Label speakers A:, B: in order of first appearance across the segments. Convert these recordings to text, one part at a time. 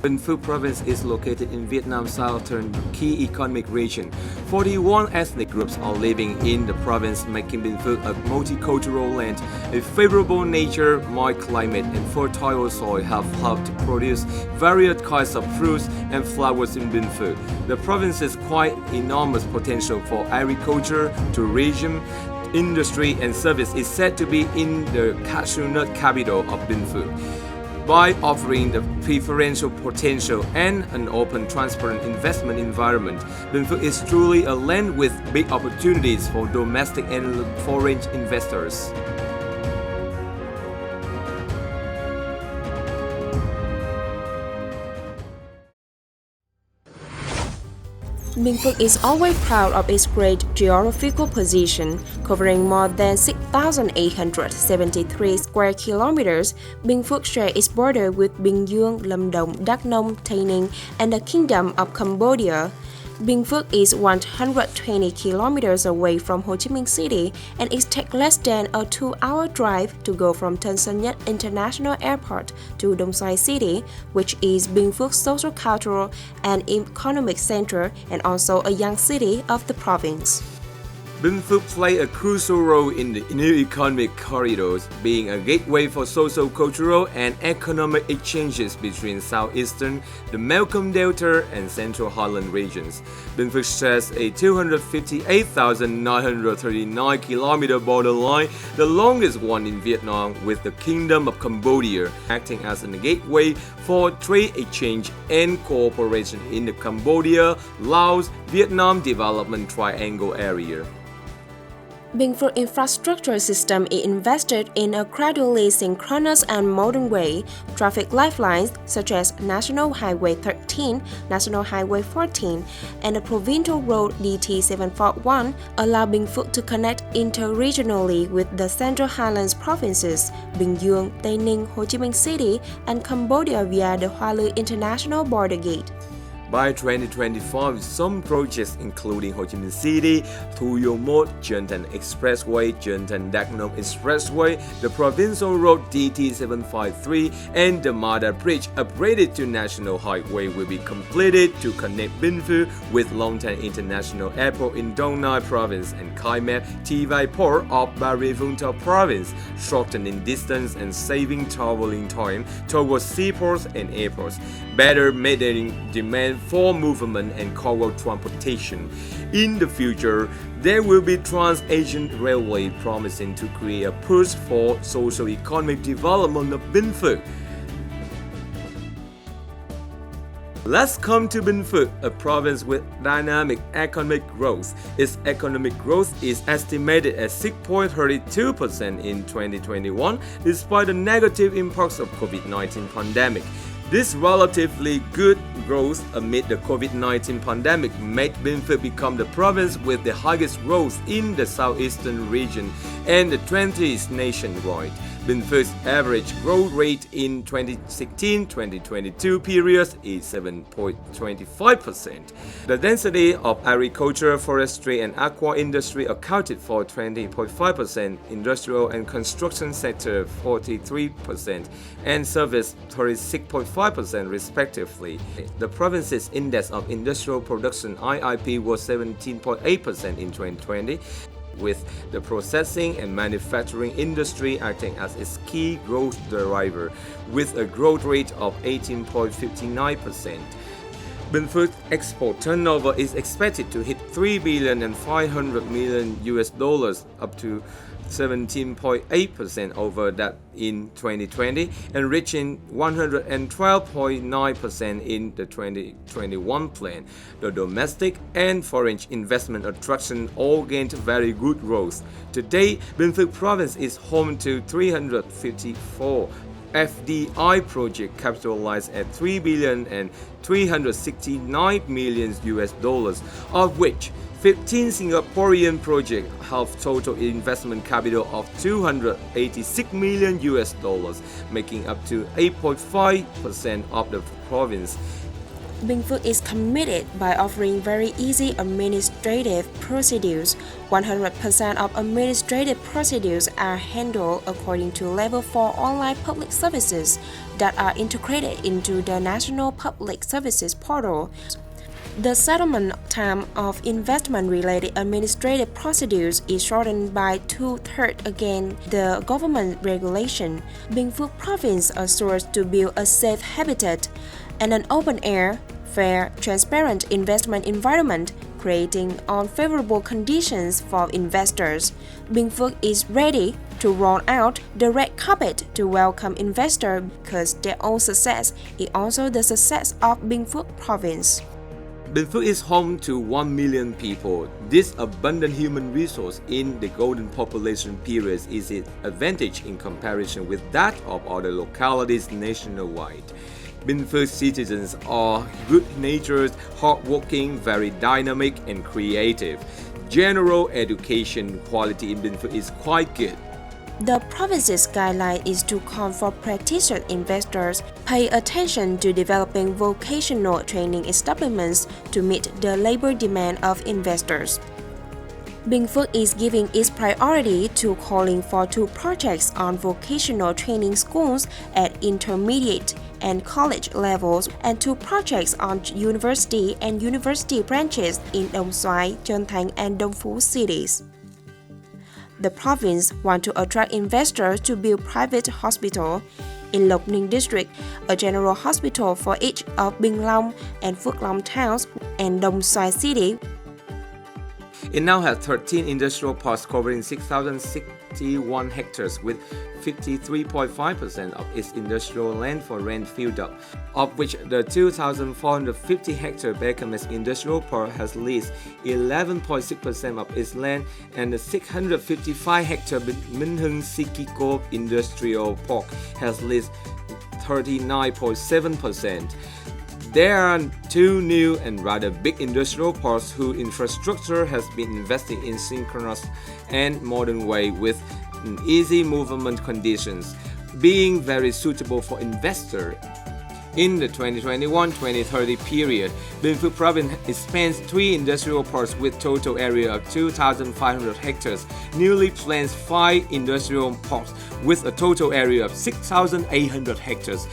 A: Binh Phuoc province is located in Vietnam's southern key economic region. 41 ethnic groups are living in the province, making Binh Phuoc a multicultural land. A favorable nature, mild climate, and fertile soil have helped to produce various kinds of fruits and flowers in Binh Phuoc. The province has quite enormous potential for agriculture, tourism, industry, and service. Is said to be in the cashew nut capital of Binh Phuoc. By offering the preferential potential and an open, transparent investment environment, Binh Phuoc is truly a land with big opportunities for domestic and foreign investors.
B: Binh Phuoc is always proud of its great geographical position, covering more than 6,873 square kilometers. Binh Phuoc shares its border with Bình Dương, Lâm Đồng, Đắk Nông, Tây Ninh, and the Kingdom of Cambodia. Binh Phuoc is 120 kilometers away from Ho Chi Minh City, and it takes less than a 2-hour drive to go from Tân Sơn Nhất International Airport to Dong Xoài City, which is Binh Phuoc's social, cultural, and economic center, and also a young city of the province.
A: Binh Phuoc play a crucial role in the new economic corridors, being a gateway for social, cultural, and economic exchanges between southeastern, the Mekong Delta, and Central Highland regions. Binh Phuoc shares a 258,939 kilometer borderline, the longest one in Vietnam, with the Kingdom of Cambodia, acting as a gateway for trade exchange and cooperation in the Cambodia, Laos, Vietnam Development Triangle area.
B: Binh Phuoc infrastructure system is invested in a gradually synchronous and modern way. Traffic lifelines such as National Highway 13, National Highway 14, and the provincial road DT-741 allow Binh Phuoc to connect interregionally with the Central Highlands provinces, Bình Dương, Tây Ninh, Ho Chi Minh City, and Cambodia via the Hoa Lư International Border Gate.
A: By 2025, some projects including Ho Chi Minh City, Thu Yon Một, Truyền Expressway, Truyền Đắk Nông Expressway, the provincial road DT-753, and the Mada Bridge upgraded to National Highway will be completed to connect Binh Phuoc with Long Thanh International Airport in Dong Nai Province and Khai Met Thi Port of Bà Rịa Vũng Tàu Province, shortening distance and saving traveling time towards seaports and airports, better meeting demand for movement and cargo transportation. In the future, there will be Trans-Asian Railway, promising to create a push for socio-economic development of Binh Phuoc. Let's come to Binh Phuoc, a province with dynamic economic growth. Its economic growth is estimated at 6.32% in 2021, despite the negative impacts of COVID-19 pandemic. This relatively good growth amid the COVID-19 pandemic made Binh Phuoc become the province with the highest growth in the southeastern region and the 20th nationwide. Binh Phuoc's average growth rate in 2016-2022 period is 7.25%. The density of agriculture, forestry, and aqua industry accounted for 20.5%, industrial and construction sector 43%, and service 36.5% respectively. The province's index of industrial production (IIP) was 17.8% in 2020. With the processing and manufacturing industry acting as its key growth driver, with a growth rate of 18.59%. Binh Phuoc's export turnover is expected to hit $3.5 billion, up to 17.8% over that in 2020, and reaching 112.9% in the 2021 plan. The domestic and foreign investment attraction all gained very good growth. Today, Binh Phuoc province is home to 354 FDI project capitalized at $3.369 billion, of which 15 Singaporean projects have total investment capital of $286 million, making up to 8.5% of the province.
B: Binh Phuoc is committed by offering very easy administrative procedures. 100% of administrative procedures are handled according to Level 4 online public services that are integrated into the National Public Services Portal. The settlement time of investment-related administrative procedures is shortened by 2/3 against the government regulation. Binh Phuoc Province assures to build a safe habitat and an open-air, fair, transparent investment environment, creating unfavorable conditions for investors. Binh Phuoc is ready to roll out the red carpet to welcome investors because their own success is also the success of Binh Phuoc Province.
A: Binh Phuoc is home to 1 million people. This abundant human resource in the golden population period is its advantage in comparison with that of other localities nationwide. Binh Phuoc citizens are good-natured, hardworking, very dynamic and creative. General education quality in Binh Phuoc is quite good.
B: The province's guideline is to call for practitioner investors pay attention to developing vocational training establishments to meet the labor demand of investors. Binh Phuoc is giving its priority to calling for 2 projects on vocational training schools at intermediate and college levels and 2 projects on university and university branches in Đồng Xoài, Trân Thành and Đông Phú cities. The province wants to attract investors to build private hospital in Lộc Ninh district, a general hospital for each of Bình Long and Phước Long towns and Đồng Xoài city.
A: It now has 13 industrial parks covering 6,061 hectares with 53.5% of its industrial land for rent filled up, of which the 2,450 hectare Beckhams Industrial Park has leased 11.6% of its land and the 655 hectare Minh Hưng Sikiko Industrial Park has leased 39.7%. There are 2 new and rather big industrial parks whose infrastructure has been invested in synchronous and modern way with easy movement conditions, being very suitable for investors. In the 2021-2030 period, Binh Phuoc Province expands 3 industrial parks with total area of 2,500 hectares, newly plans 5 industrial parks with a total area of 6,800 hectares.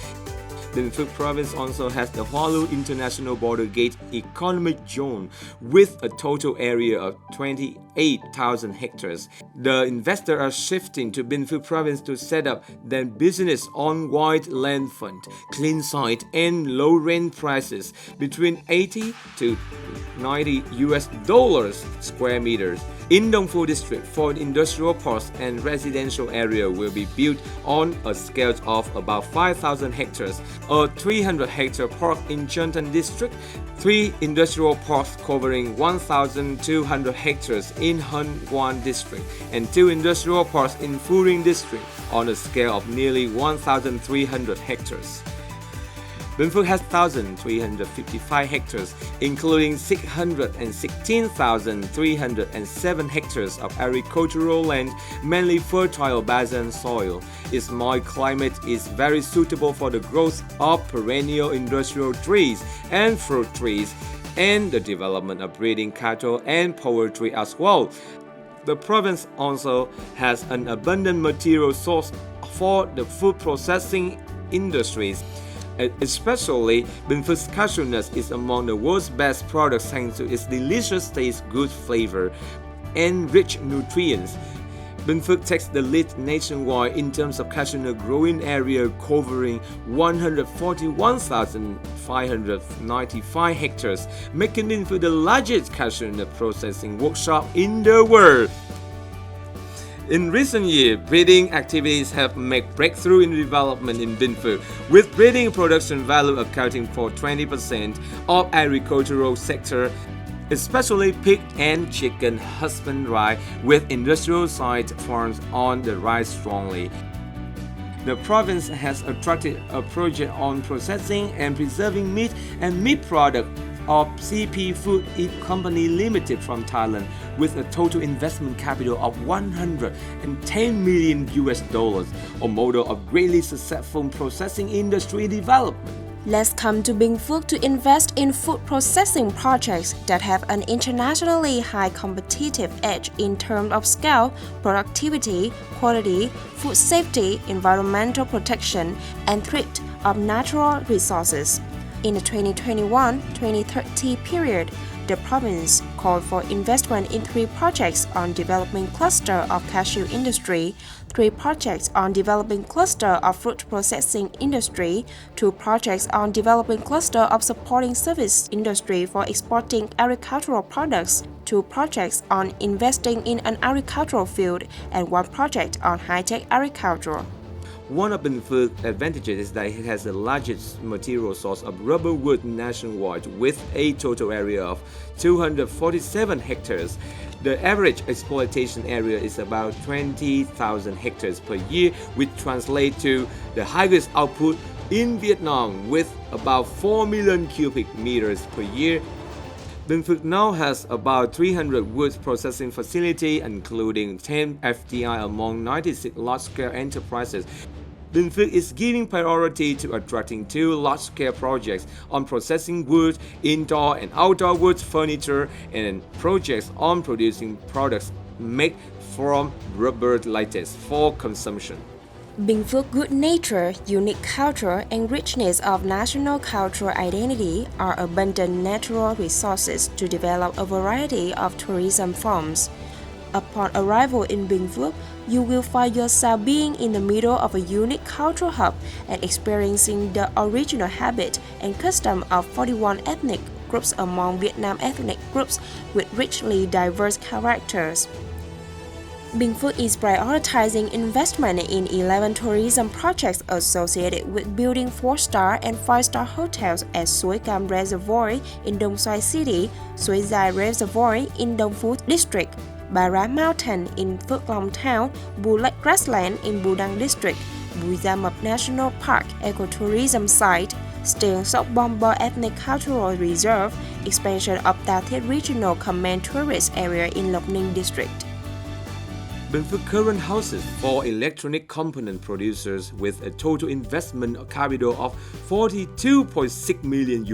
A: Binh Phuoc Province also has the Hoa Lu International Border Gate Economic Zone with a total area of 28,000 hectares. The investors are shifting to Binh Phuoc Province to set up their business on wide land front, clean site and low rent prices between 80 to 90 US dollars square meters. In Đông Phú district, 4 industrial parks and residential area will be built on a scale of about 5,000 hectares, a 300 hectare park in Trân Thành district, 3 industrial parks covering 1,200 hectares in Hân Quan district, and 2 industrial parks in Phú Riêng district on a scale of nearly 1,300 hectares. Binh Phuoc has 1,355 hectares, including 616,307 hectares of agricultural land, mainly fertile basin soil. Its mild climate is very suitable for the growth of perennial industrial trees and fruit trees, and the development of breeding cattle and poultry as well. The province also has an abundant material source for the food processing industries. Especially, Binh Phuoc's cashew nuts is among the world's best products thanks to its delicious taste, good flavor, and rich nutrients. Binh Phuoc takes the lead nationwide in terms of cashew nut growing area, covering 141,595 hectares, making Binh Phuoc the largest cashew nut processing workshop in the world. In recent years, breeding activities have made breakthrough in development in Binh Phuoc, with breeding production value accounting for 20% of agricultural sector, especially pig and chicken husbandry, with industrial site farms on the rise strongly. The province has attracted a project on processing and preserving meat and meat products of CP Food Company Limited from Thailand, with a total investment capital of 110 million US dollars, a model of greatly successful processing industry development.
B: Let's come to Binh Phuoc to invest in food processing projects that have an internationally high competitive edge in terms of scale, productivity, quality, food safety, environmental protection, and thrift of natural resources. In the 2021-2030 period, the province called for investment in 3 projects on developing cluster of cashew industry, 3 projects on developing cluster of fruit processing industry, 2 projects on developing cluster of supporting service industry for exporting agricultural products, 2 projects on investing in an agricultural field, and 1 project on high-tech agriculture.
A: One of Binh Phuoc's advantages is that it has the largest material source of rubber wood nationwide with a total area of 247 hectares. The average exploitation area is about 20,000 hectares per year, which translates to the highest output in Vietnam with about 4 million cubic meters per year. Binh Phuoc now has about 300 wood processing facilities, including 10 FDI among 96 large-scale enterprises. Binh Phuoc is giving priority to attracting 2 large-scale projects on processing wood, indoor and outdoor wood furniture, and projects on producing products made from rubber latex for consumption.
B: Binh Phuoc's good nature, unique culture, and richness of national cultural identity are abundant natural resources to develop a variety of tourism forms. Upon arrival in Binh Phuoc, you will find yourself being in the middle of a unique cultural hub and experiencing the original habit and custom of 41 ethnic groups among Vietnam ethnic groups with richly diverse characters. Binh Phuoc is prioritizing investment in 11 tourism projects associated with building 4-star and 5-star hotels at Suối Cam Reservoir in Dong Xoài City, Suối Dài Reservoir in Dong Phu District, Bà Rá Mountain in Phước Long Town, Bù Lách Grassland in Bù Đăng District, Bùi Gia Mập National Park Ecotourism Site, Stieng Sóc Bombo Ethnic Cultural Reserve, expansion of Ta Thiết Regional Command Tourist Area in Lộc Ninh District.
A: Binh Phuoc current houses 4 electronic component producers with a total investment capital of $42.6 million,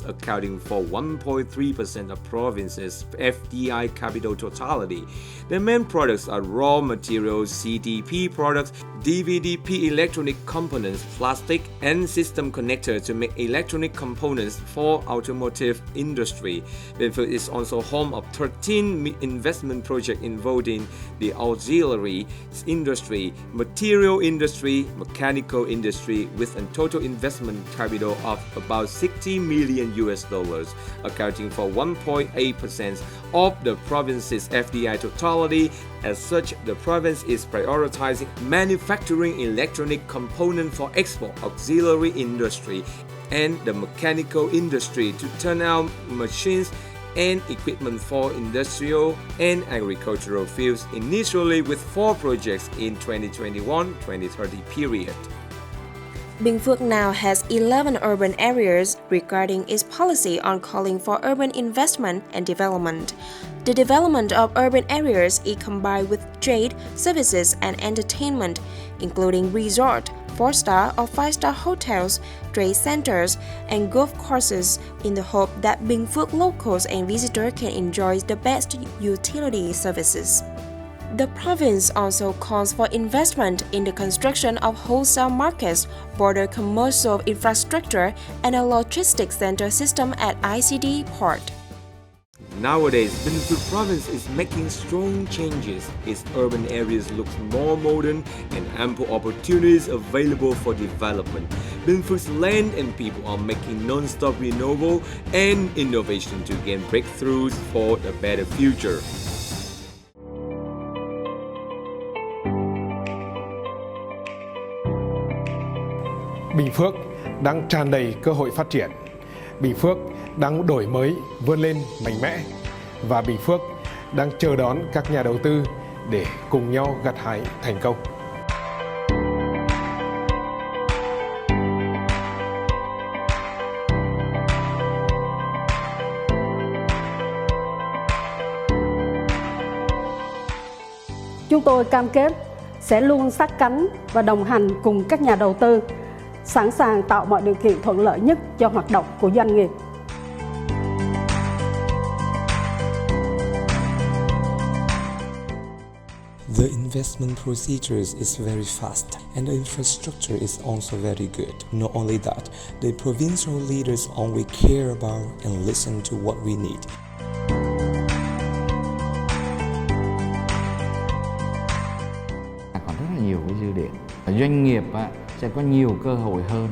A: accounting for 1.3% of province's FDI capital totality. The main products are raw materials, CDP products, DVDP electronic components, plastic, and system connector to make electronic components for automotive industry. Binh Phuoc is also home of 13 investment projects involving the auxiliary industry, material industry, mechanical industry with a total investment capital of about $60 million, accounting for 1.8% of the province's FDI totality. As such, the province is prioritizing manufacturing electronic components for export, auxiliary industry, and the mechanical industry to turn out machines and equipment for industrial and agricultural fields, initially with 4 projects in 2021-2030 period.
B: Binh Phuoc now has 11 urban areas regarding its policy on calling for urban investment and development. The development of urban areas is combined with trade, services, and entertainment, including resort, 4-star or 5-star hotels, trade centers, and golf courses in the hope that Binh Phuoc locals and visitors can enjoy the best utility services. The province also calls for investment in the construction of wholesale markets, border commercial infrastructure, and a logistics center system at ICD port.
A: Nowadays, Binh Phuoc province is making strong changes. Its urban areas look more modern and ample opportunities available for development. Binh Phuoc's land and people are making non-stop renewal and innovation to gain breakthroughs for a better future.
C: Binh Phuoc đang tràn đầy cơ hội phát triển. Binh Phuoc đang đổi mới, vươn lên mạnh mẽ, và Binh Phuoc đang chờ đón các nhà đầu tư để cùng nhau gặt hái thành công.
D: Chúng tôi cam kết sẽ luôn sát cánh và đồng hành cùng các nhà đầu tư, sẵn sàng tạo mọi điều kiện thuận lợi nhất cho hoạt động của doanh nghiệp.
E: The investment procedures is very fast and the infrastructure is also very good. Not only that, the provincial leaders only care about and listen to what we need.
F: Còn rất là nhiều cái dư địa. Doanh nghiệp sẽ có nhiều cơ hội hơn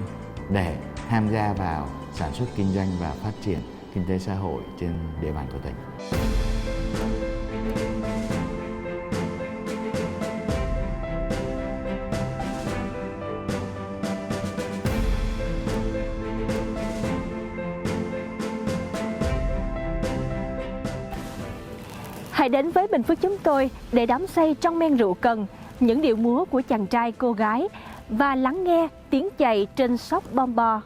F: để tham gia vào sản xuất kinh doanh và phát triển kinh tế xã hội trên địa bàn của tỉnh.
G: Hãy đến với Bình Phước chúng tôi để đắm say trong men rượu cần, những điệu múa của chàng trai cô gái và lắng nghe tiếng chày trên sóc bom bo.